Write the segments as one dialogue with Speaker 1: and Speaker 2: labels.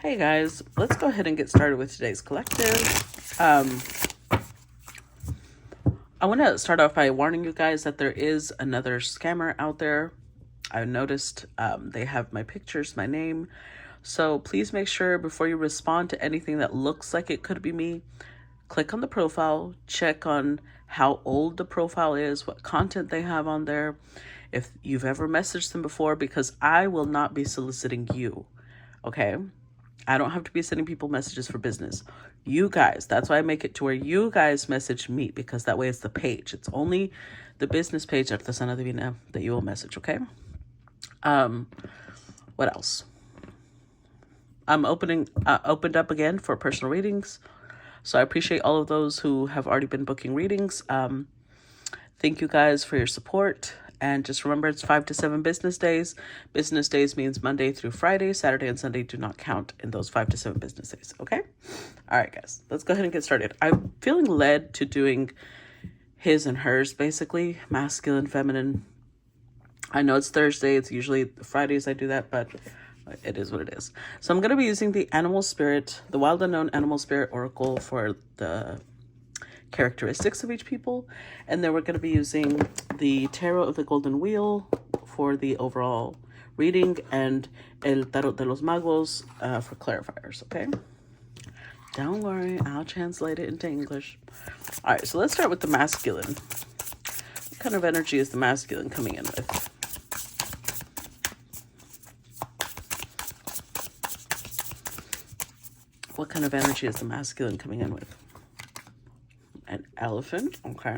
Speaker 1: Hey guys, let's go ahead and get started with today's collective. I want to start off by warning you guys that there is another scammer out there. I noticed they have my pictures, my name. So please make sure before you respond to anything that looks like it could be me, click on the profile, check on how old the profile is, what content they have on there, if you've ever messaged them before, because I will not be soliciting you, okay? I don't have to be sending people messages for business. You guys, that's why I make it to where you guys message me, because that way it's the page. It's only the business page Artesana Divina that you will message, okay? What else? I'm opened up again for personal readings. So I appreciate all of those who have already been booking readings. Thank you guys for your support. And just remember, it's 5 to 7 business days. Business days means Monday through Friday. Saturday and Sunday do not count in those 5 to 7 business days. Okay? All right, guys. Let's go ahead and get started. I'm feeling led to doing his and hers, basically. Masculine, feminine. I know it's Thursday. It's usually Fridays I do that, but it is what it is. So I'm going to be using the animal spirit, the wild unknown animal spirit oracle for the characteristics of each people, and then we're going to be using the tarot of the golden wheel for the overall reading, and el tarot de los magos for clarifiers. Okay, don't worry, I'll translate it into English. All right, so let's start with the masculine. What kind of energy is the masculine coming in with? What kind of energy is the masculine coming in with? An elephant, okay.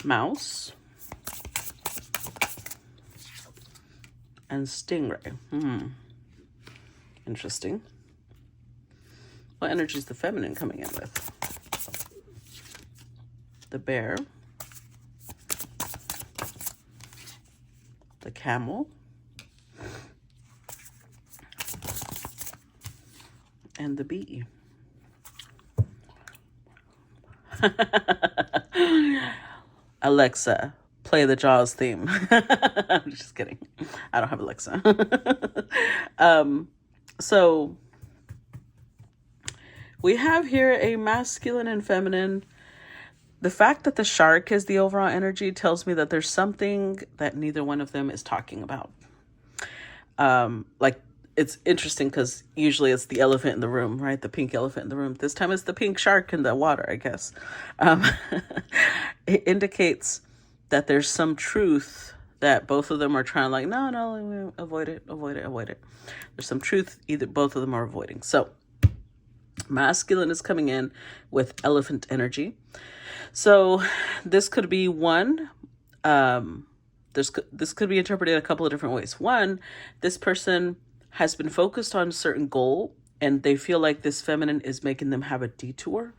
Speaker 1: Mouse. And stingray. Interesting. What energy is the feminine coming in with? The bear. The camel. And the bee. Alexa, play the Jaws theme. I'm just kidding. I don't have Alexa. So we have here a masculine and feminine. The fact that the shark is the overall energy tells me that there's something that neither one of them is talking about. Like, it's interesting because usually it's the elephant in the room, right? The pink elephant in the room. This time it's the pink shark in the water, I guess. It indicates that there's some truth that both of them are trying, like, no, avoid it. There's some truth either both of them are avoiding. So masculine is coming in with elephant energy. So this could be one, this could be interpreted a couple of different ways. One, this person has been focused on a certain goal, and they feel like this feminine is making them have a detour.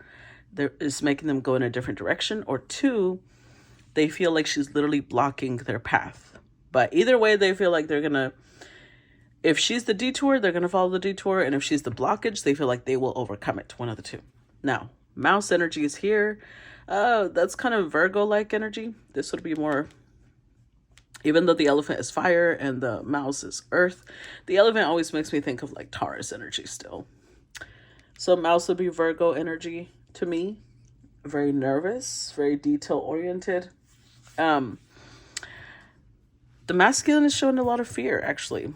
Speaker 1: There is making them go in a different direction. Or two, they feel like she's literally blocking their path. But either way, they feel like they're going to, if she's the detour, they're going to follow the detour. And if she's the blockage, they feel like they will overcome it. One of the two. Now, mouse energy is here. That's kind of Virgo-like energy. This would be more, even though the elephant is fire and the mouse is earth, the elephant always makes me think of like Taurus energy still. So mouse would be Virgo energy to me. Very nervous, very detail-oriented. The masculine is showing a lot of fear, actually.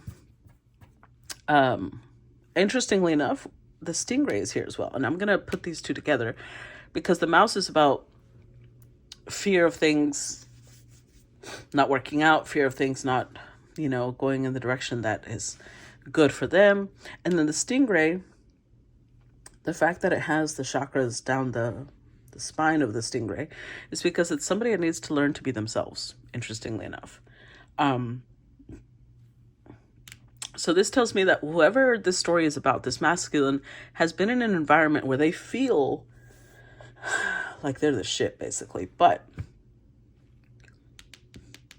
Speaker 1: Interestingly enough, the stingray is here as well. And I'm going to put these two together because the mouse is about fear of things not working out, fear of things not, going in the direction that is good for them. And then the stingray, the fact that it has the chakras down the spine of the stingray is because it's somebody that needs to learn to be themselves, interestingly enough. So this tells me that whoever this story is about, this masculine, has been in an environment where they feel like they're the shit, basically. But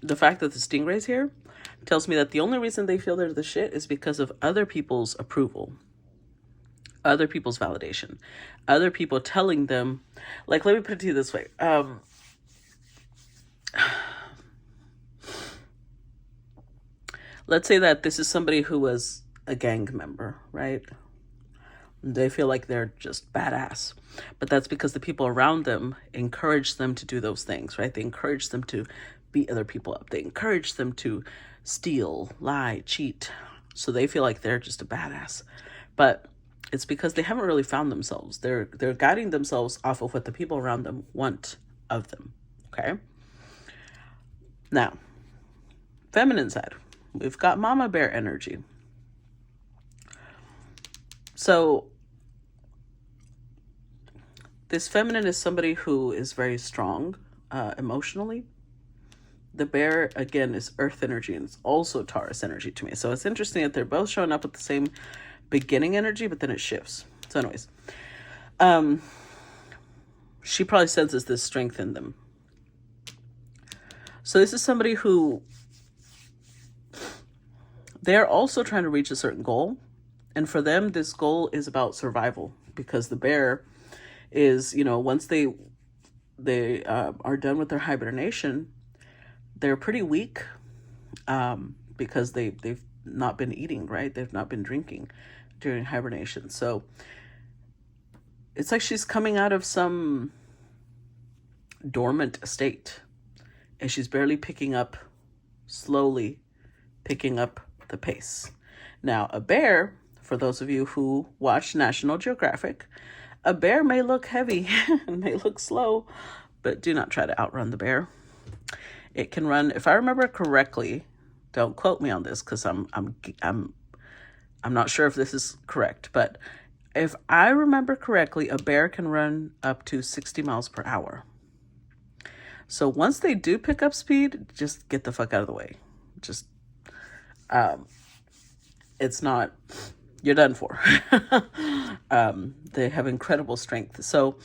Speaker 1: the fact that the stingray's here tells me that the only reason they feel they're the shit is because of other people's approval, other people's validation, other people telling them, like, let me put it to you this way. Let's say that this is somebody who was a gang member, right? They feel like they're just badass. But that's because the people around them encourage them to do those things, right? They encourage them to beat other people up. They encourage them to steal, lie, cheat. So they feel like they're just a badass. But it's because they haven't really found themselves. They're guiding themselves off of what the people around them want of them, okay? Now, feminine side. We've got mama bear energy. So this feminine is somebody who is very strong emotionally. The bear, again, is earth energy, and it's also Taurus energy to me. So it's interesting that they're both showing up with the same beginning energy, but then it shifts. So anyways, she probably senses this strength in them. So this is somebody who, they're also trying to reach a certain goal. And for them, this goal is about survival, because the bear is, once they are done with their hibernation, they're pretty weak because they've not been eating, right? They've not been drinking during hibernation. So it's like she's coming out of some dormant state, and she's barely slowly picking up the pace. Now, a bear, for those of you who watch National Geographic, a bear may look heavy and may look slow, but do not try to outrun the bear. It can run, if I remember correctly, don't quote me on this because I'm not sure if this is correct, but if I remember correctly, a bear can run up to 60 miles per hour. So once they do pick up speed, just get the fuck out of the way. Just, it's not, you're done for. They have incredible strength. So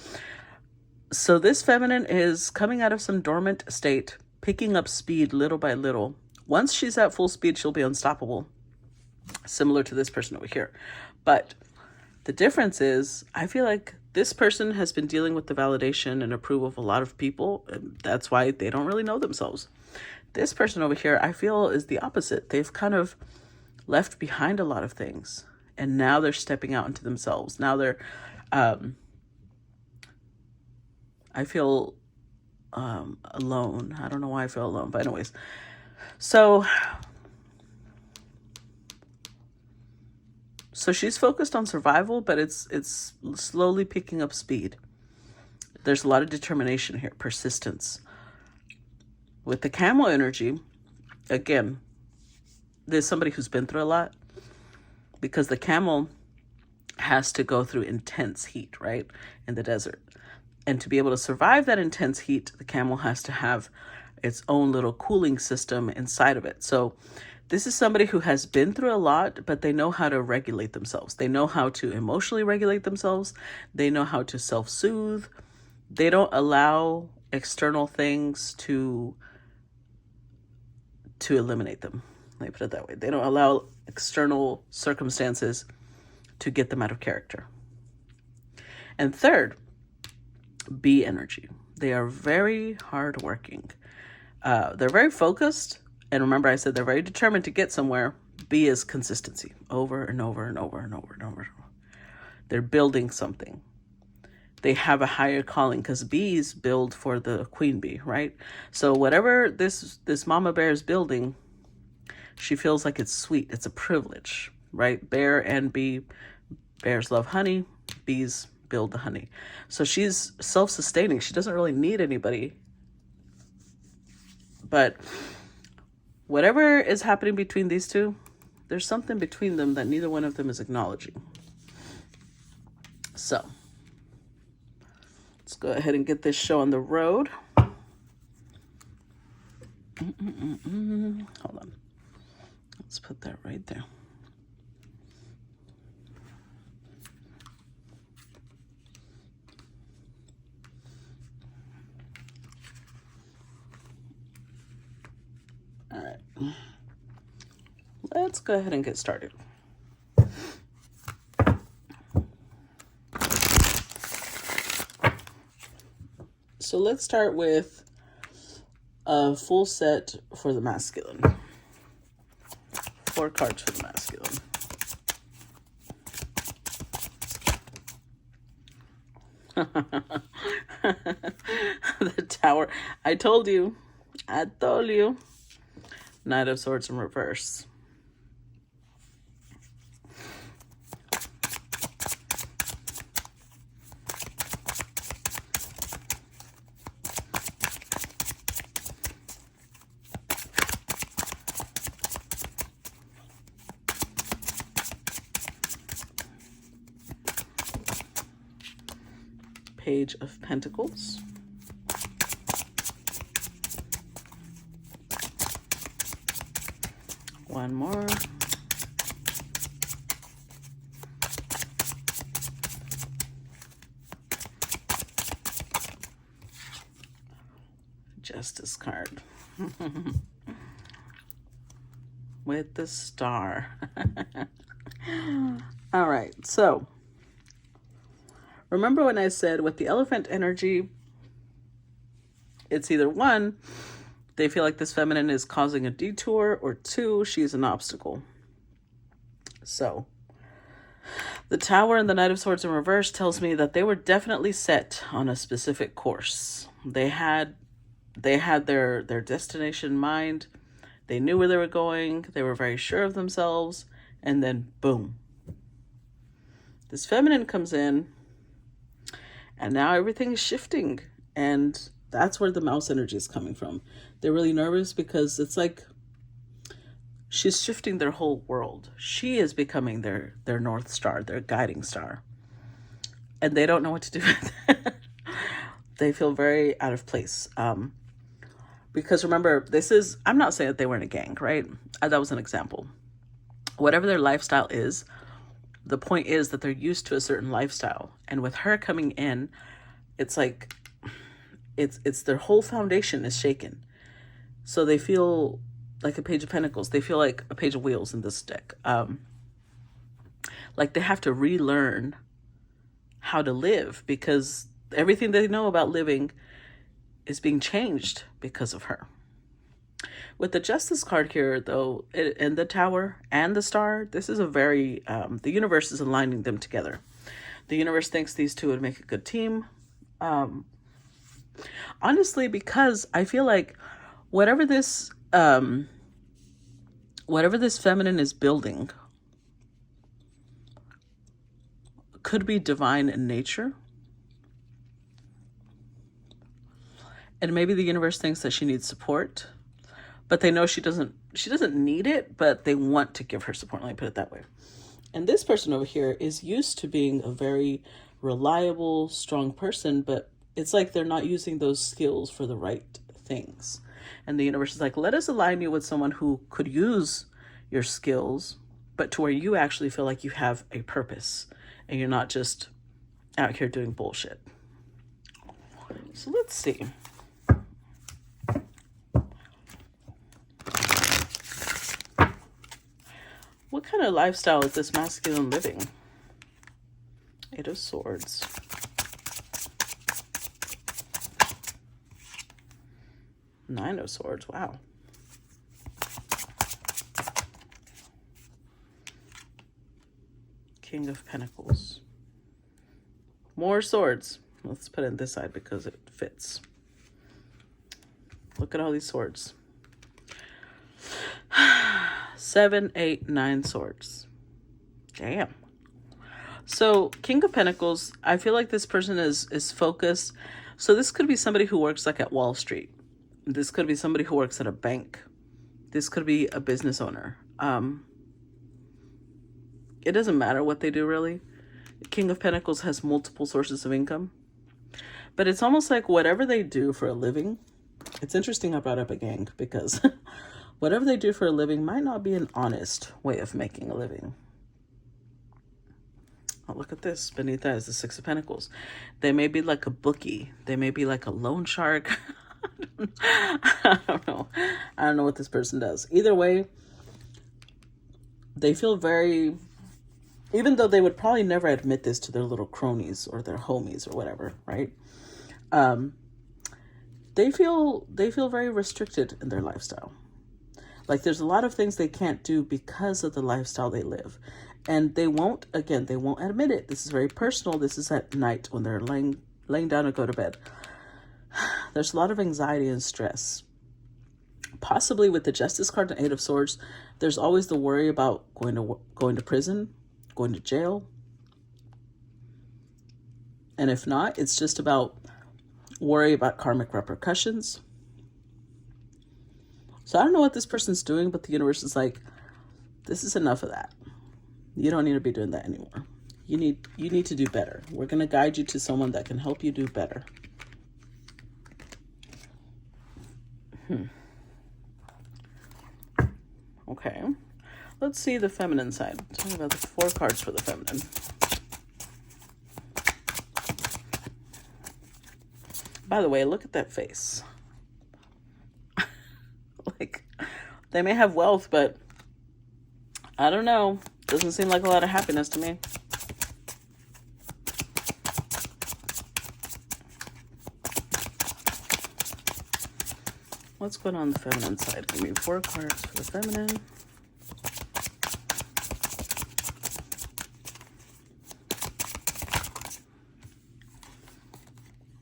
Speaker 1: this feminine is coming out of some dormant state, picking up speed little by little. Once she's at full speed, she'll be unstoppable, similar to this person over here. But the difference is, I feel like this person has been dealing with the validation and approval of a lot of people, and that's why they don't really know themselves. This person over here, I feel, is the opposite. They've kind of left behind a lot of things, and now they're stepping out into themselves. Now they're, I feel alone. I don't know why I feel alone, but anyways. So she's focused on survival, but it's slowly picking up speed. There's a lot of determination here, persistence. With the camel energy, again, there's somebody who's been through a lot, because the camel has to go through intense heat, right, in the desert. And to be able to survive that intense heat, the camel has to have its own little cooling system inside of it. So this is somebody who has been through a lot, but they know how to regulate themselves. They know how to emotionally regulate themselves. They know how to self-soothe. They don't allow external things to eliminate them. Let me put it that way. They don't allow external circumstances to get them out of character. And third, bee energy. They are very hardworking. They're very focused. And remember, I said they're very determined to get somewhere. B is consistency, over and over and over and over and over. They're building something. They have a higher calling, because bees build for the queen bee, right? So whatever this mama bear is building, she feels like it's sweet. It's a privilege, right? Bear and bee. Bears love honey. Bees build the honey. So she's self-sustaining. She doesn't really need anybody. But whatever is happening between these two, there's something between them that neither one of them is acknowledging. So let's go ahead and get this show on the road. Hold on. Let's put that right there. All right. Let's go ahead and get started. So let's start with a full set for the masculine. 4 cards for the masculine. The Tower. I told you. I told you. Knight of Swords in reverse. Page of Pentacles. One more. Justice card. With the Star. All right, so remember when I said with the Elephant energy, it's either one, they feel like this feminine is causing a detour, or two, she's an obstacle. So the Tower and the Knight of Swords in reverse tells me that they were definitely set on a specific course. They had their destination in mind. They knew where they were going. They were very sure of themselves. And then boom. This feminine comes in, and now everything is shifting. And that's where the Mouse energy is coming from. They're really nervous because it's like she's shifting their whole world. She is becoming their North Star, their guiding star. And they don't know what to do with it. They feel very out of place. Because remember, I'm not saying that they were in a gang, right? That was an example. Whatever their lifestyle is, the point is that they're used to a certain lifestyle. And with her coming in, it's like, it's their whole foundation is shaken. So they feel like a Page of Pentacles. They feel like a Page of Wheels in this deck. Like they have to relearn how to live, because everything they know about living is being changed because of her. With the Justice card here, though, and the Tower and the Star, this is a very, the universe is aligning them together. The universe thinks these two would make a good team. Honestly, because I feel like whatever this feminine is building could be divine in nature. And maybe the universe thinks that she needs support, but they know she doesn't need it, but they want to give her support. Let me put it that way. And this person over here is used to being a very reliable, strong person, but it's like they're not using those skills for the right things. And the universe is like, let us align you with someone who could use your skills, but to where you actually feel like you have a purpose and you're not just out here doing bullshit. So let's see. What kind of lifestyle is this masculine living? Eight of Swords. Nine of Swords. Wow. King of Pentacles. More swords. Let's put it on this side because it fits. Look at all these swords. 7, 8, 9 swords. Damn. So King of Pentacles, I feel like this person is focused. So this could be somebody who works like at Wall Street. This could be somebody who works at a bank. This could be a business owner. It doesn't matter what they do, really. King of Pentacles has multiple sources of income. But it's almost like whatever they do for a living. It's interesting I brought up a gang because whatever they do for a living might not be an honest way of making a living. Oh, look at this. Beneath that is the Six of Pentacles. They may be like a bookie. They may be like a loan shark. I don't know. I don't know what this person does. Either way, they feel very, even though they would probably never admit this to their little cronies or their homies or whatever, right? They feel very restricted in their lifestyle. Like there's a lot of things they can't do because of the lifestyle they live. And they won't admit it. This is very personal. This is at night when they're laying down to go to bed. There's a lot of anxiety and stress. Possibly with the Justice card and Eight of Swords, there's always the worry about going to prison, going to jail. And if not, it's just about worry about karmic repercussions. So I don't know what this person's doing, but the universe is like, this is enough of that. You don't need to be doing that anymore. You need to do better. We're going to guide you to someone that can help you do better. Okay. Let's see the feminine side. Tell me about the 4 cards for the feminine. By the way, look at that face. Like, they may have wealth, but I don't know. Doesn't seem like a lot of happiness to me. What's going on the feminine side? Give me 4 cards for the feminine.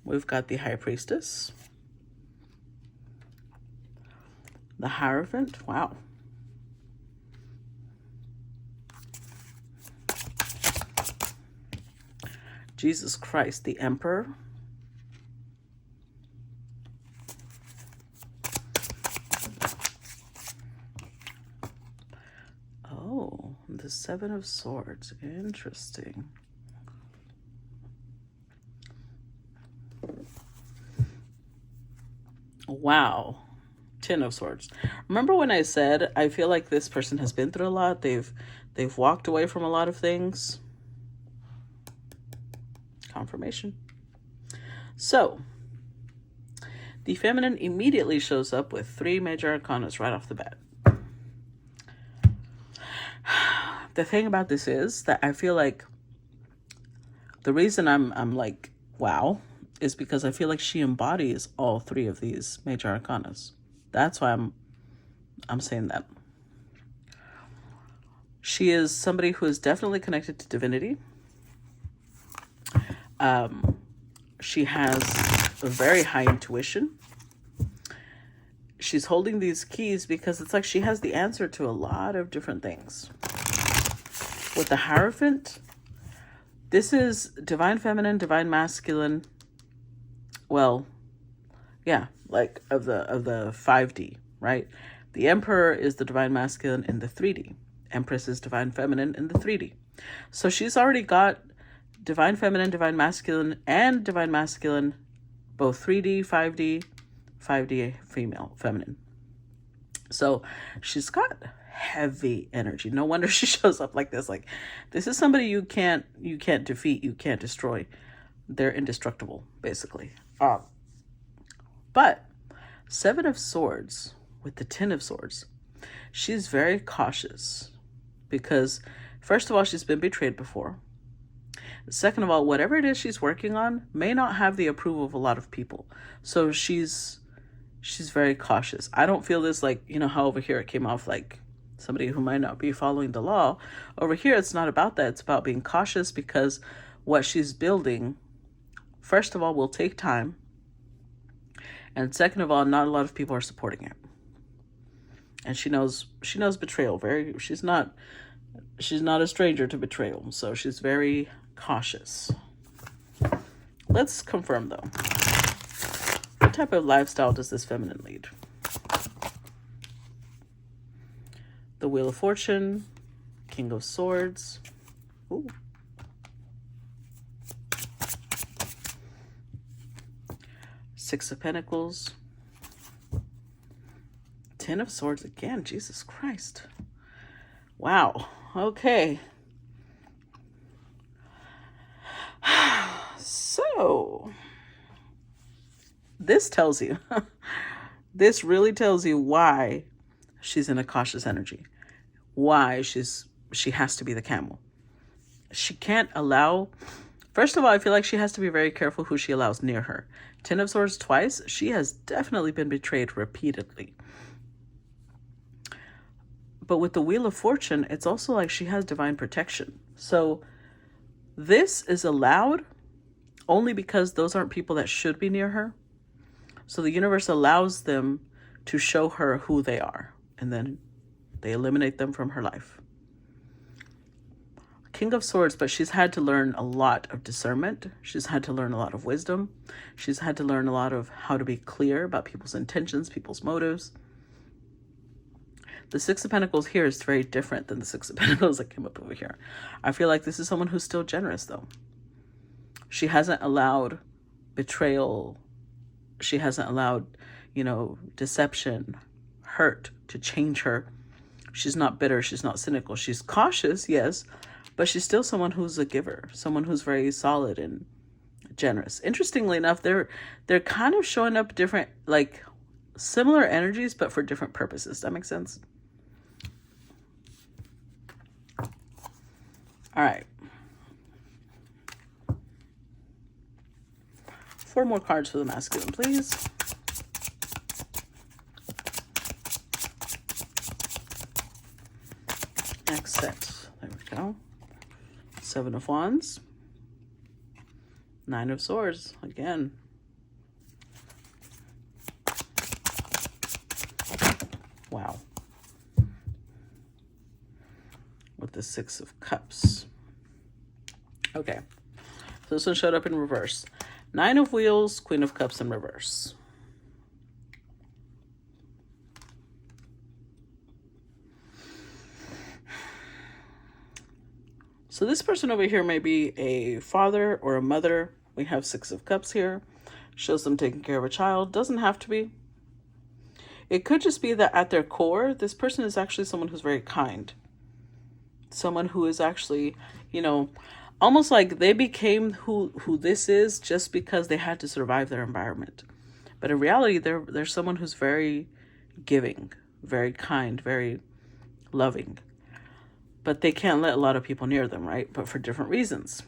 Speaker 1: We've got the High Priestess. The Hierophant. Wow. Jesus Christ, the Emperor. Oh, the 7 of Swords. Interesting. Wow. 10 of Swords. Remember when I said I feel like this person has been through a lot? They've walked away from a lot of things. Confirmation. So, the feminine immediately shows up with 3 major arcanas right off the bat. The thing about this is that I feel like the reason I'm like, wow, is because I feel like she embodies all 3 of these major arcanas. That's why I'm saying that. She is somebody who is definitely connected to divinity. She has a very high intuition. She's holding these keys because it's like she has the answer to a lot of different things. With the Hierophant, this is divine feminine, divine masculine. Well, yeah, like of the 5D, right? The Emperor is the divine masculine in the 3D. Empress is divine feminine in the 3D. So she's already got divine feminine, divine masculine, and divine masculine, both 3D, 5D female, feminine. So she's got heavy energy. No wonder she shows up like this. Like, this is somebody you can't defeat, you can't destroy. They're indestructible, basically. But 7 of Swords with the 10 of Swords, she's very cautious because, first of all, she's been betrayed before. Second of all, whatever it is she's working on may not have the approval of a lot of people. So she's very cautious. I don't feel this like, you know how over here it came off like somebody who might not be following the law. Over here, it's not about that. It's about being cautious because what she's building, first of all, will take time. And second of all, not a lot of people are supporting it. And she knows betrayal. She's not a stranger to betrayal. So she's very cautious. Let's confirm though. What type of lifestyle does this feminine lead? The Wheel of Fortune, King of Swords. Ooh. Six of Pentacles. 10 of Swords again. Jesus Christ. Wow. Okay. So, this tells you, this really tells you why she's in a cautious energy. Why she has to be the camel. She can't allow, first of all, I feel like she has to be very careful who she allows near her. 10 of Swords twice, she has definitely been betrayed repeatedly. But with the Wheel of Fortune, it's also like she has divine protection. So this is allowed only because those aren't people that should be near her. So the universe allows them to show her who they are, and then they eliminate them from her life. King of Swords, but she's had to learn a lot of discernment. She's had to learn a lot of wisdom. She's had to learn a lot of how to be clear about people's intentions, people's motives. The Six of Pentacles here is very different than the Six of Pentacles that came up over here. I feel like this is someone who's still generous, though. She hasn't allowed betrayal. She hasn't allowed, deception, hurt to change her. She's not bitter. She's not cynical. She's cautious, yes, but she's still someone who's a giver, someone who's very solid and generous. Interestingly enough, they're kind of showing up different, like similar energies, but for different purposes. That makes sense? All right. 4 more cards for the masculine, please. Exit. There we go. 7 of Wands. 9 of Swords. Again. Wow. With the 6 of Cups. Okay. So this one showed up in reverse. 9 of Wheels, Queen of Cups in reverse. So this person over here may be a father or a mother. We have 6 of Cups here. Shows them taking care of a child. Doesn't have to be. It could just be that at their core, this person is actually someone who's very kind. Someone who is actually, almost like they became who this is just because they had to survive their environment. But in reality, they're someone who's very giving, very kind, very loving. But they can't let a lot of people near them, right? But for different reasons.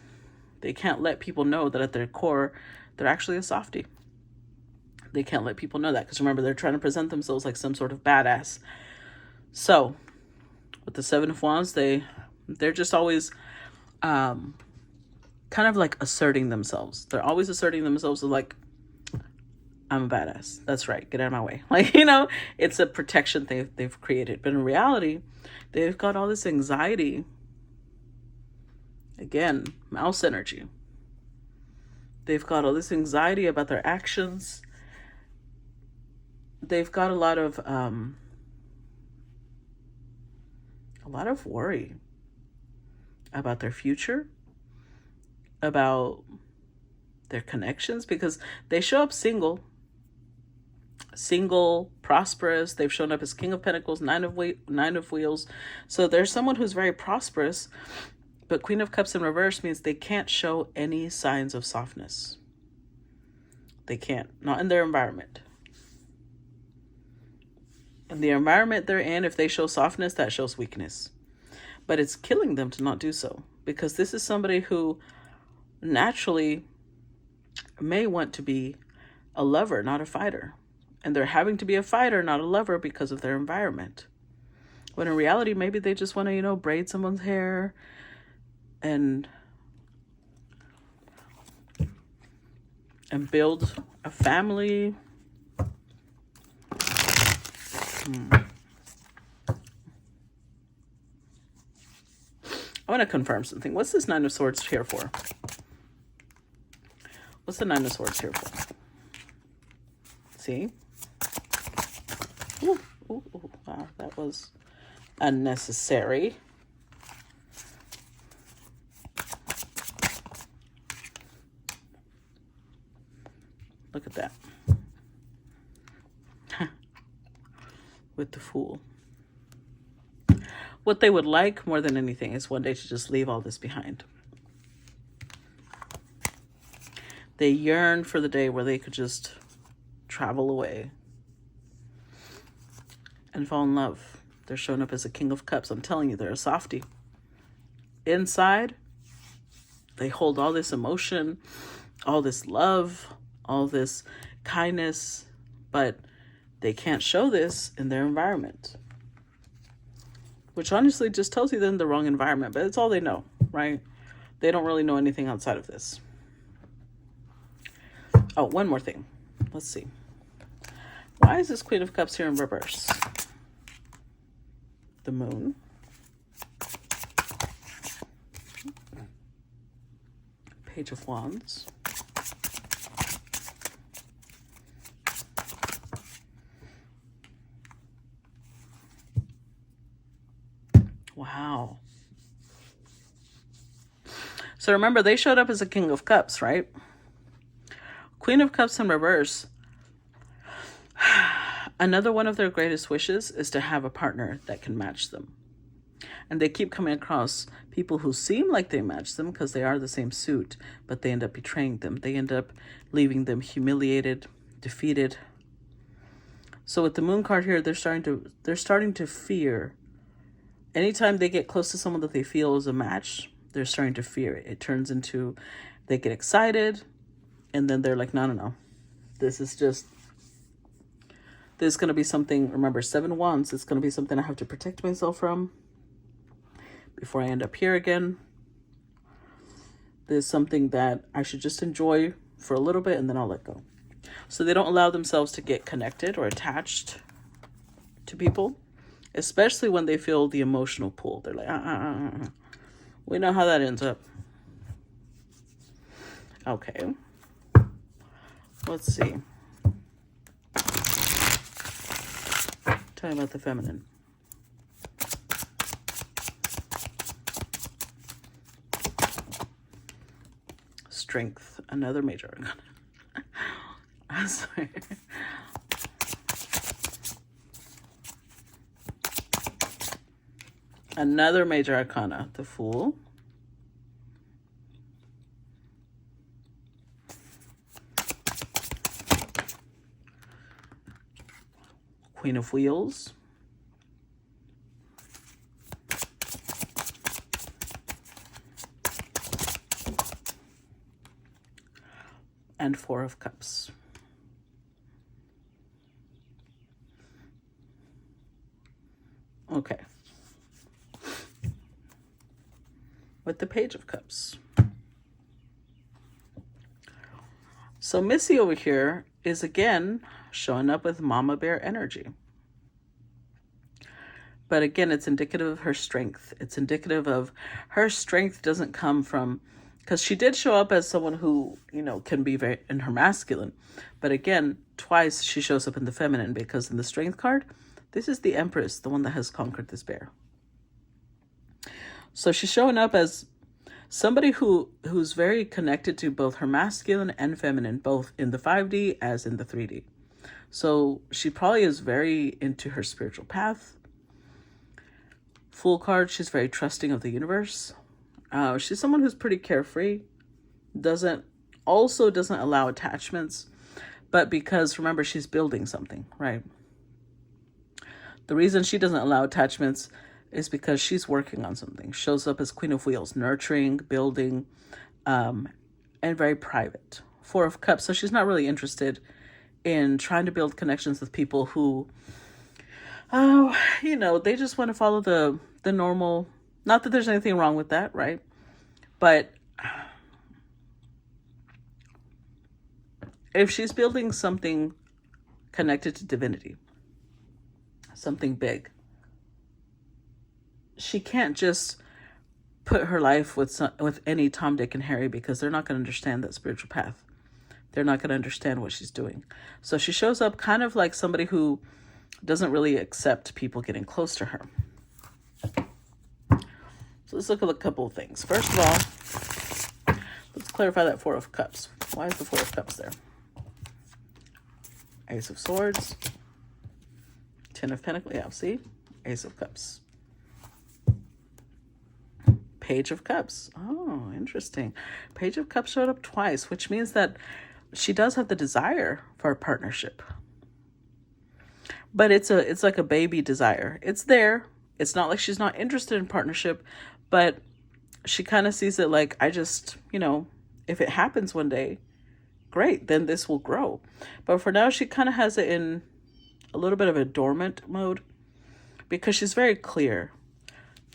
Speaker 1: They can't let people know that at their core, they're actually a softie. They can't let people know that because remember, they're trying to present themselves like some sort of badass. So with the 7 of Wands, they're just always kind of like asserting themselves. They're always asserting themselves like, I'm a badass. That's right. Get out of my way. Like, it's a protection they've created. But in reality, they've got all this anxiety. Again, mouse energy. They've got all this anxiety about their actions. They've got a lot of worry about their future, about their connections, because they show up single, prosperous. They've shown up as King of Pentacles, 9 of Wheels. So there's someone who's very prosperous, but Queen of Cups in reverse means they can't show any signs of softness. They can't, not in their environment. In the environment they're in, if they show softness, that shows weakness. But it's killing them to not do so, because this is somebody who naturally may want to be a lover, not a fighter. And they're having to be a fighter, not a lover, because of their environment. When in reality, maybe they just want to, braid someone's hair and build a family. I want to confirm something. What's this 9 of Swords here for? What's the 9 of Swords here for? See? Ooh, wow, that was unnecessary. Look at that. With the Fool. What they would like more than anything is one day to just leave all this behind. They yearn for the day where they could just travel away and fall in love. They're showing up as a King of Cups. I'm telling you, they're a softie. Inside, they hold all this emotion, all this love, all this kindness, but they can't show this in their environment. which honestly just tells you they're in the wrong environment, but it's all they know, right? They don't really know anything outside of this. Oh, one more thing. Let's see. Why is this Queen of Cups here in reverse? The Moon. Page of Wands. Wow. So remember, they showed up as a King of Cups, right? Queen of Cups in reverse. Another one of their greatest wishes is to have a partner that can match them. And they keep coming across people who seem like they match them because they are the same suit, but they end up betraying them. They end up leaving them humiliated, defeated. So with the Moon card here, they're starting to fear. Anytime they get close to someone that they feel is a match, they're starting to fear it. It turns into, they get excited, and then they're like, no. This is going to be something, remember, 7 Wands, it's going to be something I have to protect myself from before I end up here again. There's something that I should just enjoy for a little bit, and then I'll let go. So they don't allow themselves to get connected or attached to people, especially when they feel the emotional pull. They're like, We know how that ends up. Okay. Let's see. Tell me about the feminine. Strength, another major arcana. I swear. Another major arcana, the Fool. Queen of Wheels. And 4 of Cups. Okay. With the Page of Cups. So Missy over here is again showing up with Mama Bear energy. But again, it's indicative of her strength. It's indicative of her strength doesn't come from, because she did show up as someone who, can be very in her masculine. But again, twice she shows up in the feminine, because in the Strength card, this is the Empress, the one that has conquered this bear. So she's showing up as somebody who's very connected to both her masculine and feminine, both in the 5D as in the 3D. So she probably is very into her spiritual path. Fool card, she's very trusting of the universe. She's someone who's pretty carefree, doesn't allow attachments, but because remember, she's building something, right? The reason she doesn't allow attachments is because she's working on something. Shows up as Queen of Wheels, nurturing, building, and very private. 4 of Cups, so she's not really interested in trying to build connections with people who, they just want to follow the normal. Not that there's anything wrong with that, right? But if she's building something connected to divinity, something big, she can't just put her life with any Tom, Dick, and Harry, because they're not going to understand that spiritual path. They're not going to understand what she's doing. So she shows up kind of like somebody who doesn't really accept people getting close to her. So let's look at a couple of things. First of all, let's clarify that 4 of Cups. Why is the 4 of Cups there? Ace of Swords. 10 of Pentacles. Yeah, see? Ace of Cups. Page of Cups. Oh, interesting. Page of Cups showed up twice, which means that she does have the desire for a partnership. But it's like a baby desire. It's there. It's not like she's not interested in partnership, but she kind of sees it like, I just, if it happens one day, great, then this will grow. But for now, she kind of has it in a little bit of a dormant mode, because she's very clear.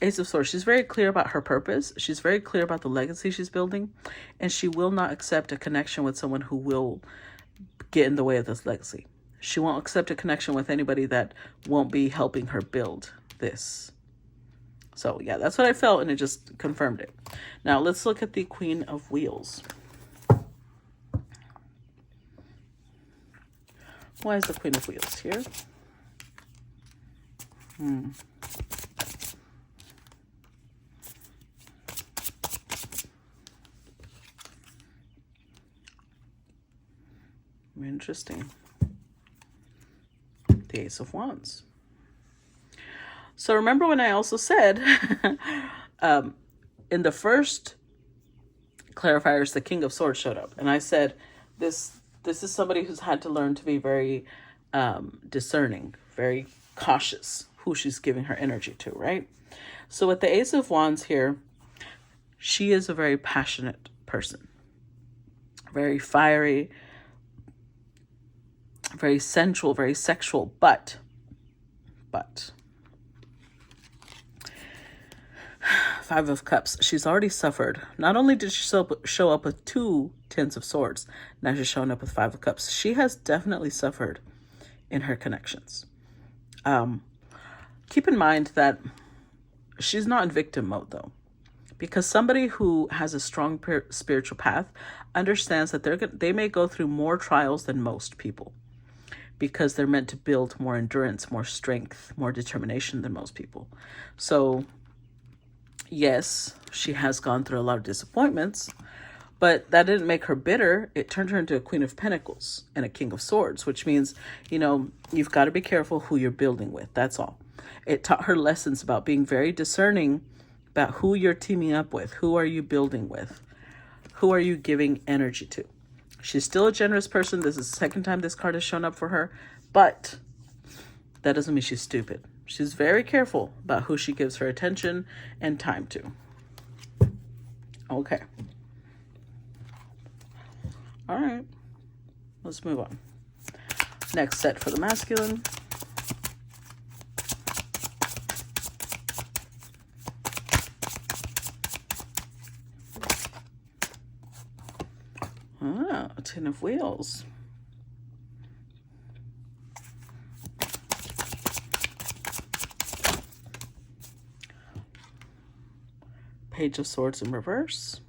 Speaker 1: Ace of Swords, she's very clear about her purpose. She's very clear about the legacy she's building. And she will not accept a connection with someone who will get in the way of this legacy. She won't accept a connection with anybody that won't be helping her build this. So yeah, that's what I felt, and it just confirmed it. Now let's look at the Queen of Wheels. Why is the Queen of Wheels here? Interesting. The Ace of Wands. So remember when I also said in the first clarifiers, the King of Swords showed up. And I said, this is somebody who's had to learn to be very discerning, very cautious who she's giving her energy to, right? So with the Ace of Wands here, she is a very passionate person. Very fiery, very sensual, very sexual, but Five of Cups, she's already suffered. Not only did she show up with 2 Tens of Swords, now she's showing up with 5 of Cups. She has definitely suffered in her connections. Keep in mind that she's not in victim mode though, because somebody who has a strong spiritual path understands that they may go through more trials than most people, because they're meant to build more endurance, more strength, more determination than most people. So yes, she has gone through a lot of disappointments, but that didn't make her bitter. It turned her into a Queen of Pentacles and a King of Swords, which means, you've got to be careful who you're building with. That's all. It taught her lessons about being very discerning about who you're teaming up with. Who are you building with? Who are you giving energy to? She's still a generous person. This is the second time this card has shown up for her, but that doesn't mean she's stupid. She's very careful about who she gives her attention and time to. Okay. All right. Let's move on. Next set for the masculine. A 10 of Wheels. Page of Swords in reverse.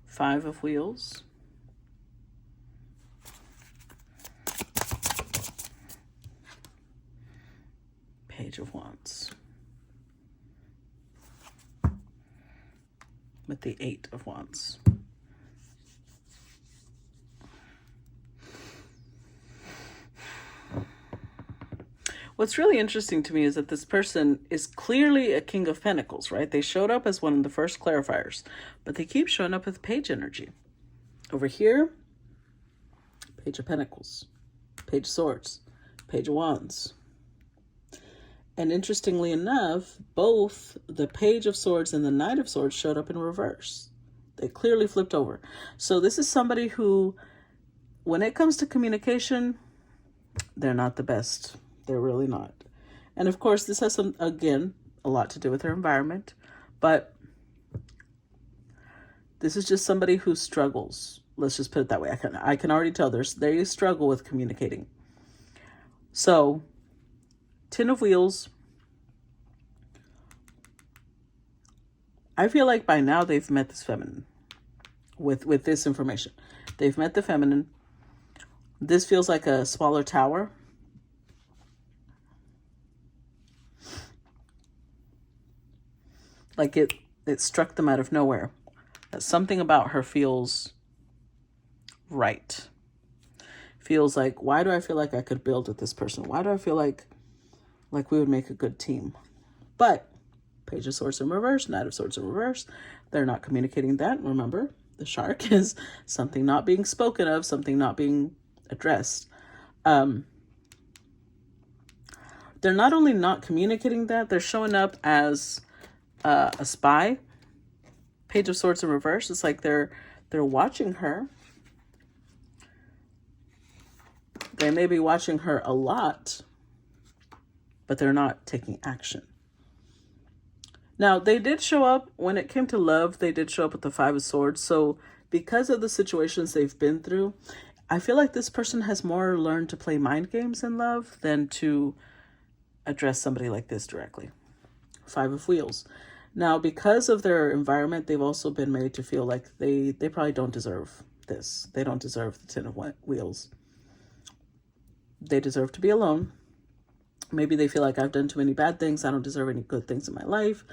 Speaker 1: Five of Wheels. Page of Wands. With the 8 of Wands. What's really interesting to me is that this person is clearly a King of Pentacles, right? They showed up as one of the first clarifiers, but they keep showing up with Page energy. Over here, Page of Pentacles, Page of Swords, Page of Wands. And interestingly enough, both the Page of Swords and the Knight of Swords showed up in reverse. They clearly flipped over. So this is somebody who, when it comes to communication, they're not the best. They're really not. And of course, this has again, a lot to do with their environment, but this is just somebody who struggles. Let's just put it that way. I can already tell they struggle with communicating. So, 10 of Wheels. I feel like by now they've met this feminine with this information. They've met the feminine. This feels like a smaller tower. Like it struck them out of nowhere. That something about her feels right. Feels like, why do I feel like I could build with this person? Why do I feel like we would make a good team? But Page of Swords in reverse, Knight of Swords in reverse. They're not communicating that, remember? The shark is something not being spoken of, something not being addressed. They're not only not communicating that, they're showing up as a spy. Page of Swords in reverse. It's like they're watching her. They may be watching her a lot, but they're not taking action. Now, they did show up when it came to love. They did show up with the Five of Swords. So because of the situations they've been through, I feel like this person has more learned to play mind games in love than to address somebody like this directly. Five of Wheels. Now, because of their environment, they've also been made to feel like they probably don't deserve this. They don't deserve the Ten of Wheels. They deserve to be alone. Maybe they feel like I've done too many bad things. I don't deserve any good things in my life.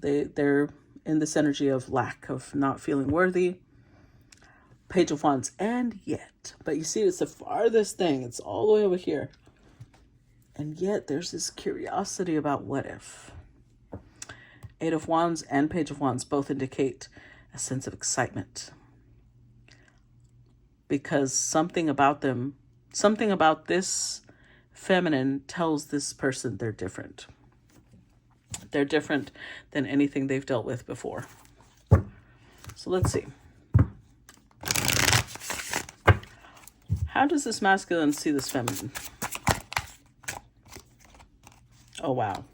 Speaker 1: They're in this energy of lack, of not feeling worthy. Page of Wands, and yet. But you see, it's the farthest thing. It's all the way over here. And yet there's this curiosity about what if. Eight of Wands and Page of Wands both indicate a sense of excitement. Because something about them, something about this feminine tells this person they're different. They're different than anything they've dealt with before. So let's see. How does this masculine see this feminine? Oh, wow.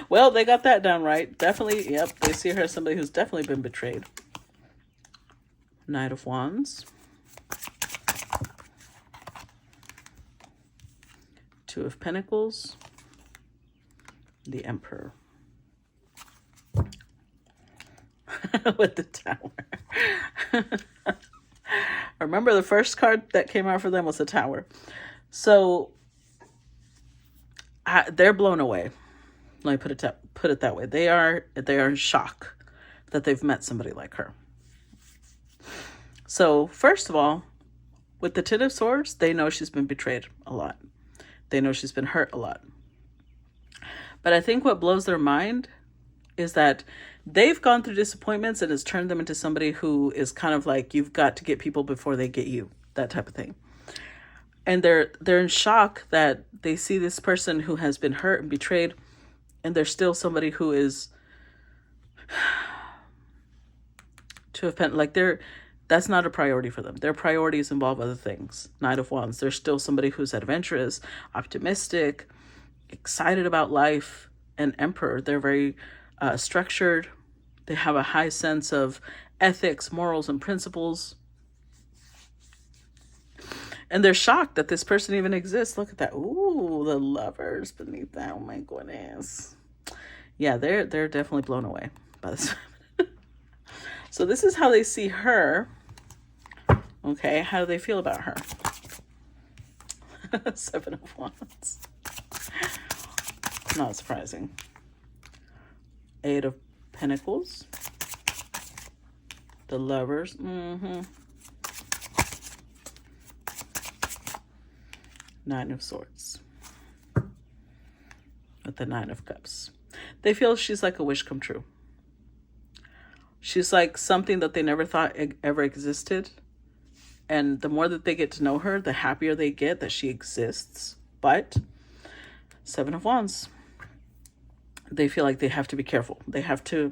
Speaker 1: Well, they got that down right. Definitely, yep. They see her as somebody who's definitely been betrayed. Knight of Wands. Two of Pentacles. The Emperor. With the Tower. Remember, the first card that came out for them was the Tower. So they're blown away. Let me put it that way. They are in shock that they've met somebody like her. So first of all, with the Ten of Swords, they know she's been betrayed a lot. They know she's been hurt a lot. But I think what blows their mind is that they've gone through disappointments and it's turned them into somebody who is kind of like, you've got to get people before they get you, that type of thing. And they're in shock that they see this person who has been hurt and betrayed, and they're still somebody who is to have been like that's not a priority for them. Their priorities involve other things. Knight of Wands. They're still somebody who's adventurous, optimistic, excited about life. And Emperor. They're very structured. They have a high sense of ethics, morals, and principles. And they're shocked that this person even exists. Look at that. Ooh, the Lovers beneath that. Oh my goodness. Yeah, they're definitely blown away by this. So this is how they see her. Okay, how do they feel about her? Seven of Wands. Not surprising. Eight of Pentacles. The Lovers. Nine of Swords. With the Nine of Cups. They feel she's like a wish come true. She's like something that they never thought ever existed. And the more that they get to know her, the happier they get that she exists. But Seven of Wands. They feel like they have to be careful. They have to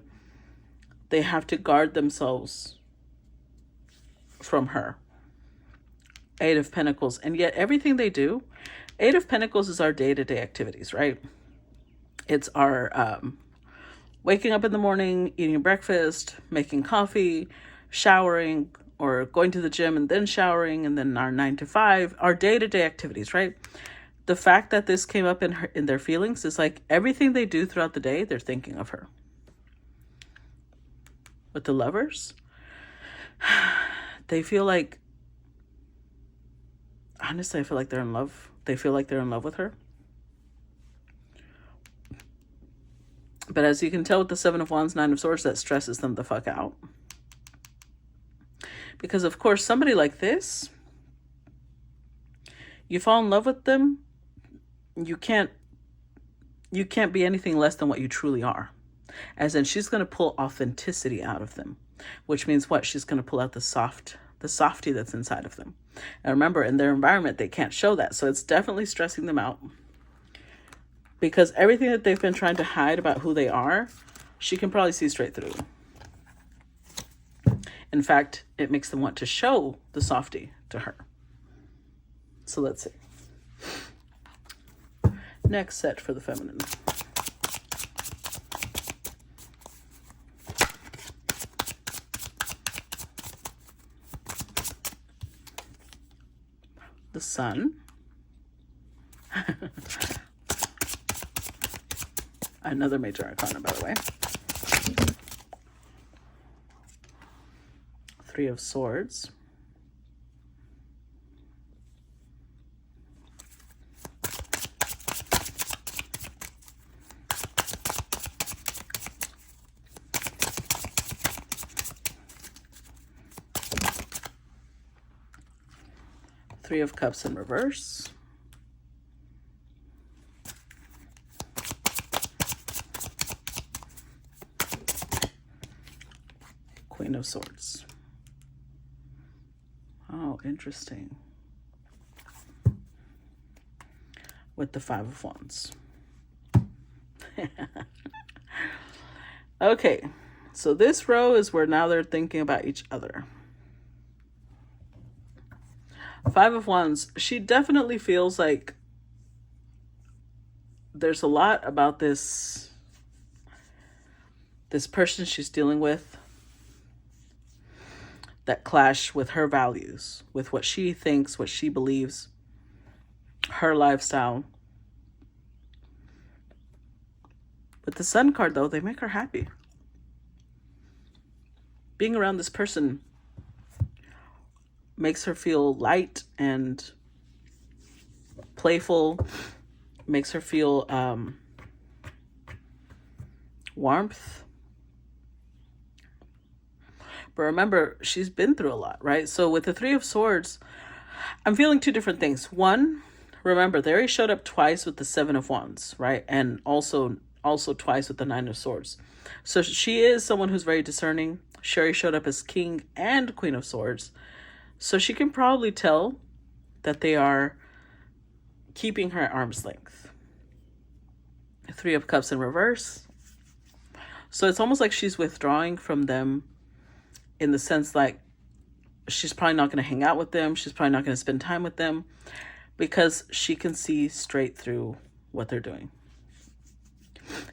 Speaker 1: guard themselves from her. Eight of Pentacles. And yet everything they do, Eight of Pentacles is our day-to-day activities, right? It's our waking up in the morning, eating breakfast, making coffee, showering, or going to the gym and then showering, and then our 9 to 5, our day-to-day activities, right? The fact that this came up in their feelings is like everything they do throughout the day, they're thinking of her. With the Lovers, they feel like, honestly, I feel like they're in love. They feel like they're in love with her. But as you can tell with the Seven of Wands, Nine of Swords, that stresses them the fuck out. Because, of course, somebody like this, you fall in love with them, you can't be anything less than what you truly are. As in, she's going to pull authenticity out of them, which means what? She's going to pull out the softy that's inside of them. And remember, in their environment, they can't show that. So it's definitely stressing them out, because everything that they've been trying to hide about who they are, she can probably see straight through. In fact, it makes them want to show the softy to her. So let's see. Next set for the feminine. The Sun. Another major arcana, by the way. Three of Swords. Three of Cups in reverse. Queen of Swords. Oh, interesting. With the Five of Wands. Okay, so this row is where now they're thinking about each other. Five of Wands, she definitely feels like there's a lot about this person she's dealing with that clash with her values, with what she thinks, what she believes, her lifestyle. With the Sun card, though, they make her happy. Being around this person makes her feel light and playful, makes her feel warmth. But remember, she's been through a lot, right? So with the Three of Swords, I'm feeling two different things. One, remember, they already showed up twice with the Seven of Wands, right? And also twice with the Nine of Swords. So she is someone who's very discerning. Sherry showed up as King and Queen of Swords. So she can probably tell that they are keeping her at arm's length. Three of Cups in reverse. So it's almost like she's withdrawing from them, in the sense like she's probably not going to hang out with them. She's probably not going to spend time with them, because she can see straight through what they're doing.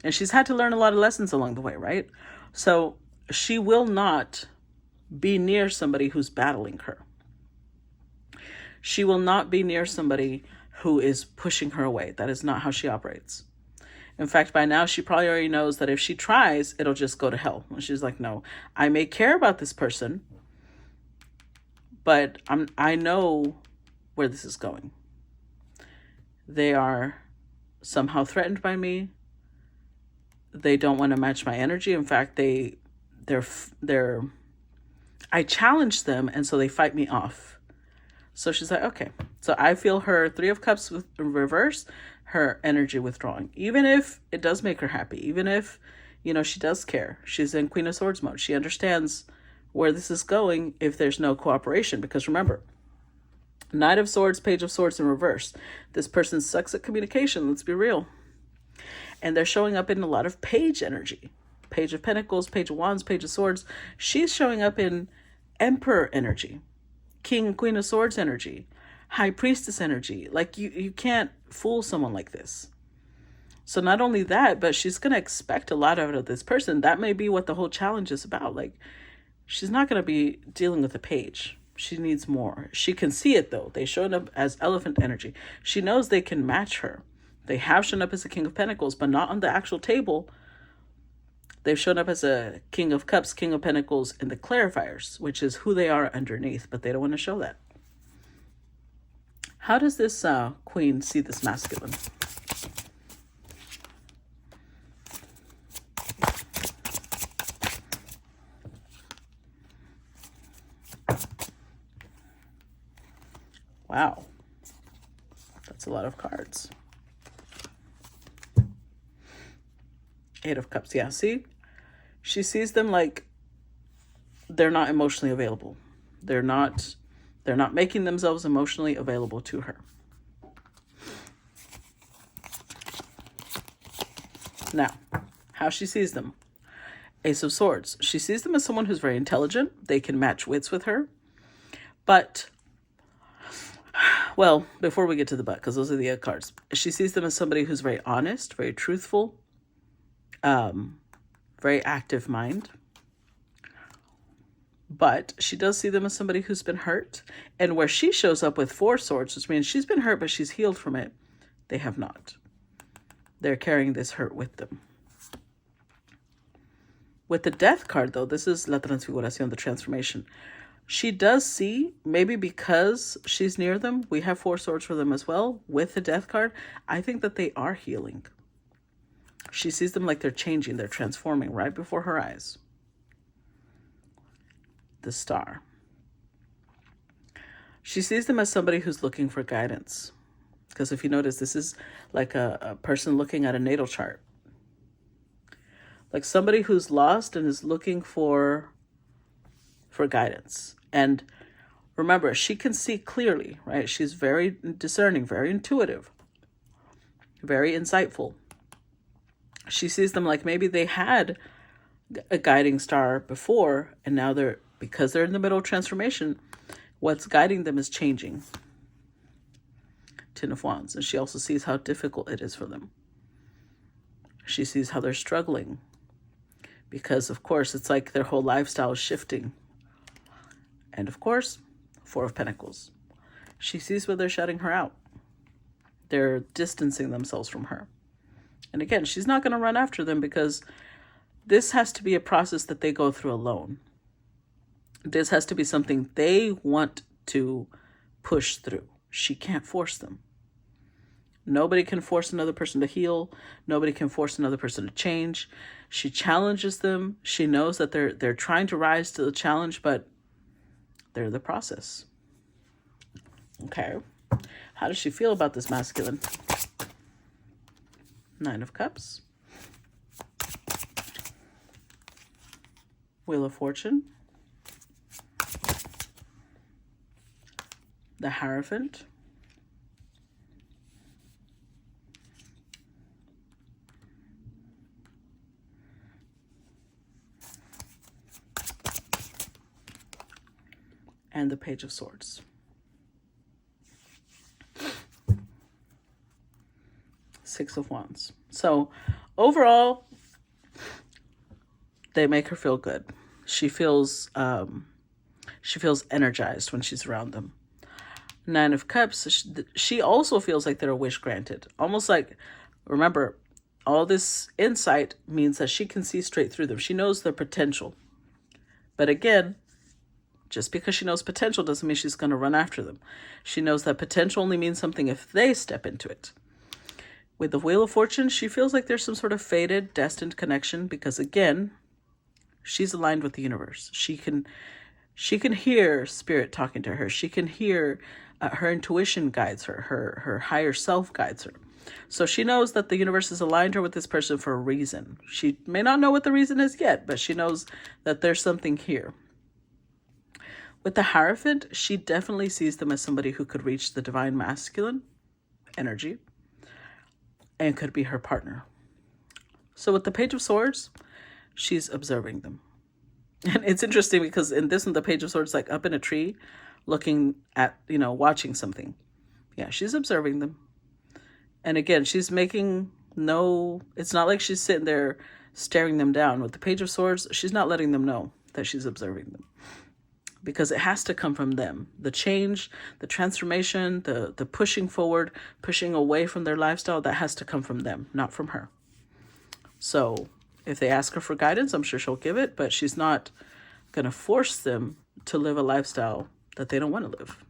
Speaker 1: And she's had to learn a lot of lessons along the way, right? So she will not be near somebody who's battling her. She will not be near somebody who is pushing her away. That is not how she operates. In fact, by now, she probably already knows that if she tries, it'll just go to hell. And she's like, no, I may care about this person, but I know where this is going. They are somehow threatened by me. They don't want to match my energy. In fact, I challenge them, and so they fight me off. So she's like, okay. So I feel her Three of Cups with reverse, her energy withdrawing. Even if it does make her happy, even if, she does care. She's in Queen of Swords mode. She understands where this is going if there's no cooperation. Because remember, Knight of Swords, Page of Swords in reverse. This person sucks at communication, let's be real. And they're showing up in a lot of Page energy. Page of Pentacles, Page of Wands, Page of Swords. She's showing up in Emperor energy. King and Queen of Swords energy, High Priestess energy. Like you can't fool someone like this. So not only that, but she's going to expect a lot out of this person. That may be what the whole challenge is about. Like, she's not going to be dealing with a page. She needs more. She can see it, though. They showed up as Elephant energy. She knows they can match her. They have shown up as a King of Pentacles, but not on the actual table. They've shown up as a King of Cups, King of Pentacles in the clarifiers, which is who they are underneath, but they don't want to show that. How does this queen see this masculine? Wow. That's a lot of cards. Eight of Cups. Yeah, see? She sees them like they're not emotionally available. They're not making themselves emotionally available to her. Now, how she sees them. Ace of Swords. She sees them as someone who's very intelligent. They can match wits with her. But, well, before we get to the but, because those are the cards, she sees them as somebody who's very honest, very truthful, very active mind. But she does see them as somebody who's been hurt. And where she shows up with 4 swords, which means she's been hurt, but she's healed from it, they have not. They're carrying this hurt with them. With the Death card, though, this is La Transfiguración, the transformation. She does see, maybe because she's near them, we have 4 swords for them as well. With the Death card, I think that they are healing. She sees them like they're changing, they're transforming right before her eyes. The Star. She sees them as somebody who's looking for guidance. Because if you notice, this is like a person looking at a natal chart. Like somebody who's lost and is looking for guidance. And remember, she can see clearly, right? She's very discerning, very intuitive, very insightful. She sees them like maybe they had a guiding star before, and now because they're in the middle of transformation, what's guiding them is changing. Ten of Wands. And she also sees how difficult it is for them. She sees how they're struggling. Because, of course, it's like their whole lifestyle is shifting. And, of course, 4 of Pentacles. She sees where they're shutting her out. They're distancing themselves from her. And again, she's not going to run after them because this has to be a process that they go through alone. This has to be something they want to push through. She can't force them. Nobody can force another person to heal. Nobody can force another person to change. She challenges them. She knows that they're trying to rise to the challenge, but they're in the process. Okay. How does she feel about this masculine? 9 of Cups. Wheel of Fortune. The Hierophant. And the Page of Swords. Six of Wands. So overall, they make her feel good. She feels energized when she's around them. 9 of Cups. She also feels like they're a wish granted. Almost like, remember, all this insight means that she can see straight through them. She knows their potential. But again, just because she knows potential doesn't mean she's going to run after them. She knows that potential only means something if they step into it. With the Wheel of Fortune, she feels like there's some sort of fated, destined connection because, again, she's aligned with the universe. She can hear spirit talking to her. She can hear her intuition guides her. Her higher self guides her. So she knows that the universe has aligned her with this person for a reason. She may not know what the reason is yet, but she knows that there's something here. With the Hierophant, she definitely sees them as somebody who could reach the divine masculine energy and could be her partner. So with the Page of Swords, she's observing them. And it's interesting because in this one, the Page of Swords is like up in a tree looking at, watching something. Yeah, she's observing them. And again, she's making it's not like she's sitting there staring them down. With the Page of Swords, she's not letting them know that she's observing them. Because it has to come from them. The change, the transformation, the pushing forward, pushing away from their lifestyle, that has to come from them, not from her. So if they ask her for guidance, I'm sure she'll give it, but she's not going to force them to live a lifestyle that they don't want to live.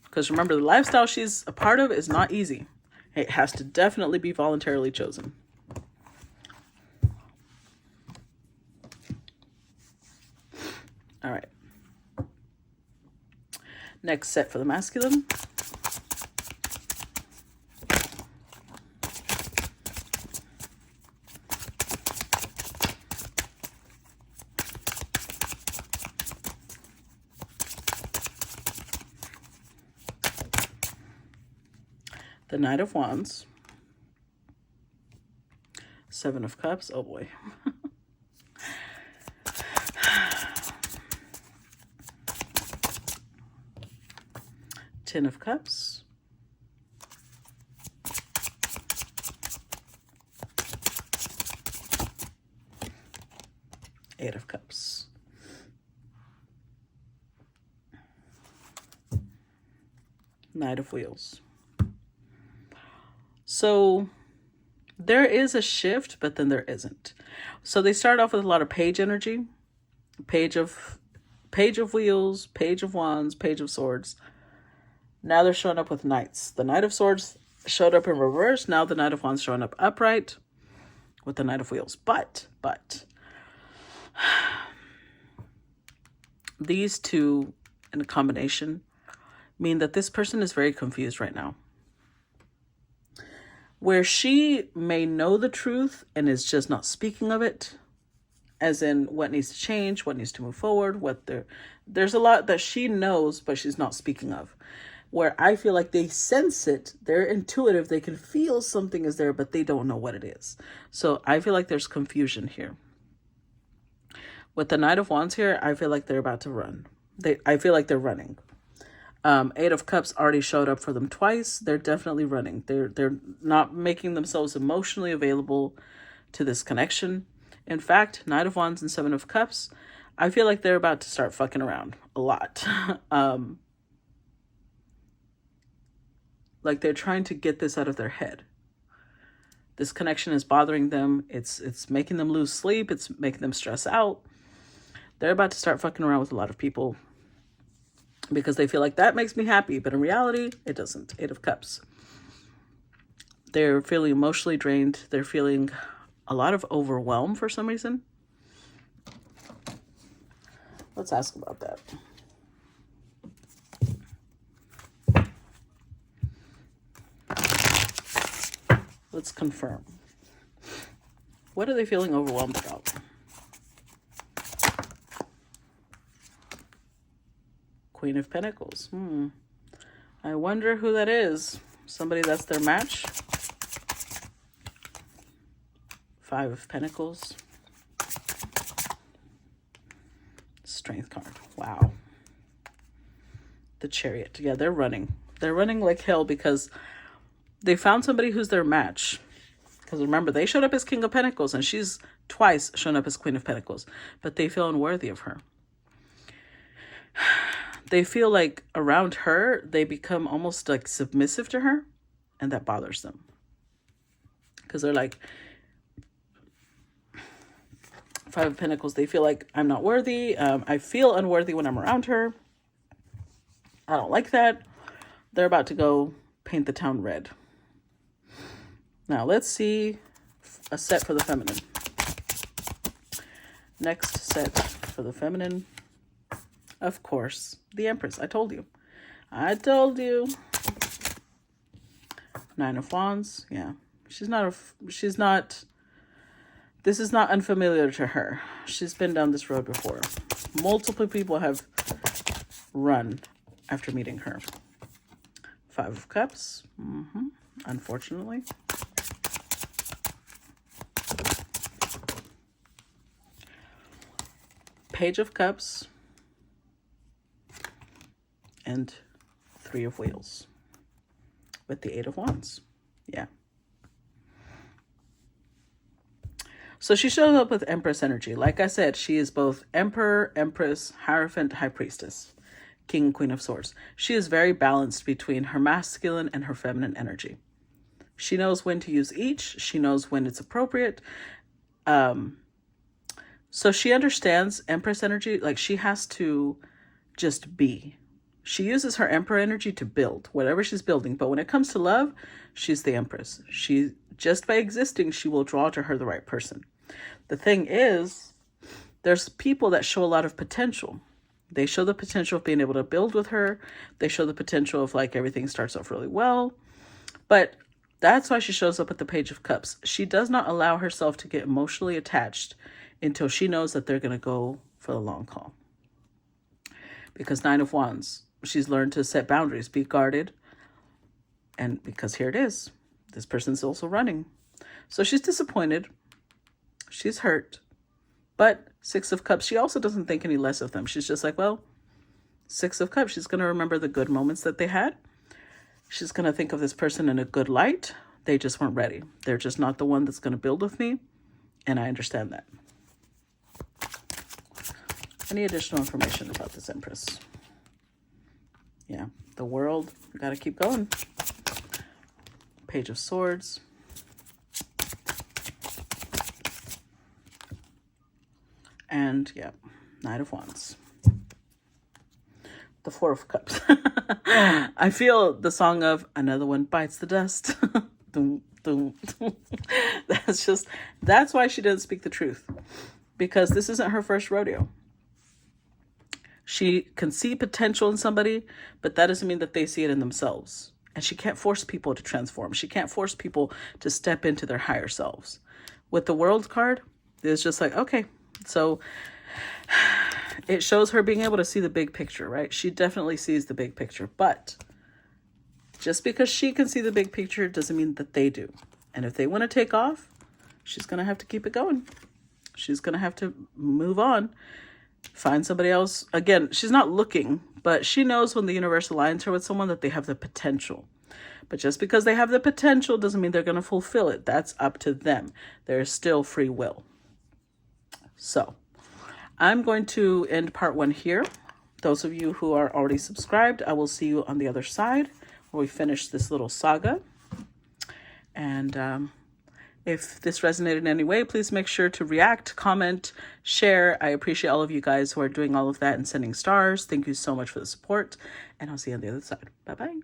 Speaker 1: Because remember, the lifestyle she's a part of is not easy. It has to definitely be voluntarily chosen. All right. Next set for the masculine. the Knight of Wands, Seven of Cups. Oh boy. Ten of Cups. Eight of Cups. Knight of Wheels. So there is a shift, but then there isn't. So they start off with a lot of page energy, page of wheels, page of wands, page of swords. Now they're showing up with knights. The Knight of Swords showed up in reverse. Now the Knight of Wands showing up upright with the Knight of Wheels. But these two in a combination mean that this person is very confused right now. Where she may know the truth and is just not speaking of it, as in what needs to change, what needs to move forward, there's a lot that she knows, but she's not speaking of. Where I feel like they sense it, they're intuitive, they can feel something is there, but they don't know what it is. So I feel like there's confusion here. With the Knight of Wands here, I feel like they're about to run. I feel like they're running. Eight of Cups already showed up for them twice. They're definitely running. They're not making themselves emotionally available to this connection. In fact, Knight of Wands and Seven of Cups, I feel like they're about to start fucking around a lot. Like they're trying to get this out of their head. This connection is bothering them. It's making them lose sleep. It's making them stress out. They're about to start fucking around with a lot of people because they feel like that makes me happy. But in reality, it doesn't. Eight of Cups. They're feeling emotionally drained. They're feeling a lot of overwhelm for some reason. Let's ask about that. Let's confirm. What are they feeling overwhelmed about? Queen of Pentacles. I wonder who that is. Somebody that's their match. Five of Pentacles. Strength card. Wow. The Chariot. Yeah, they're running. They're running like hell because they found somebody who's their match. Because remember, they showed up as King of Pentacles and she's twice shown up as Queen of Pentacles. But they feel unworthy of her. They feel like around her, they become almost like submissive to her. And that bothers them. Because they're like, Five of Pentacles, they feel like I'm not worthy. I feel unworthy when I'm around her. I don't like that. They're about to go paint the town red. Now, let's see a set for the feminine. Next set for the feminine. Of course, the Empress. I told you. I told you. Nine of Wands. Yeah. This is not unfamiliar to her. She's been down this road before. Multiple people have run after meeting her. Five of Cups. Unfortunately. Page of Cups. And Three of Wheels. With the Eight of Wands. Yeah. So she shows up with Empress energy. Like I said, she is both Emperor, Empress, Hierophant, High Priestess, King and Queen of Swords. She is very balanced between her masculine and her feminine energy. She knows when to use each. She knows when it's appropriate. So she understands Empress energy. Like she has to just be. She uses her Emperor energy to build whatever she's building. But when it comes to love, she's the Empress. She, just by existing, she will draw to her the right person. The thing is, there's people that show a lot of potential. They show the potential of being able to build with her. They show the potential of like everything starts off really well. But that's why she shows up at the Page of Cups. She does not allow herself to get emotionally attached until she knows that they're going to go for the long haul. Because Nine of Wands, she's learned to set boundaries, be guarded, And because here it is, this person's also running. So she's disappointed. She's hurt. But Six of Cups, she also doesn't think any less of them. She's just like, well, Six of Cups, she's going to remember the good moments that they had. She's going to think of this person in a good light. They just weren't ready. They're just not the one that's going to build with me. And I understand that. Any additional information about this Empress? Yeah, the world, got to keep going. Page of Swords. And yeah, Knight of Wands. The Four of Cups. I feel the song of Another One Bites the Dust. Doom, doom, doom. That's why she didn't speak the truth. Because this isn't her first rodeo. She can see potential in somebody, but that doesn't mean that they see it in themselves. And she can't force people to transform. She can't force people to step into their higher selves. With the World card, it's just like, okay. So it shows her being able to see the big picture, right? She definitely sees the big picture. But just because she can see the big picture doesn't mean that they do. And if they want to take off, she's going to have to keep it going. She's going to have to move on. Find somebody else. Again, she's not looking, but she knows when the universe aligns her with someone that they have the potential. But just because they have the potential doesn't mean they're going to fulfill it. That's up to them. There is still free will. So I'm going to end part 1 here. Those of you who are already subscribed, I will see you on the other side where we finish this little saga. And if this resonated in any way, please make sure to react, comment, share. I appreciate all of you guys who are doing all of that and sending stars. Thank you so much for the support. And I'll see you on the other side. Bye-bye.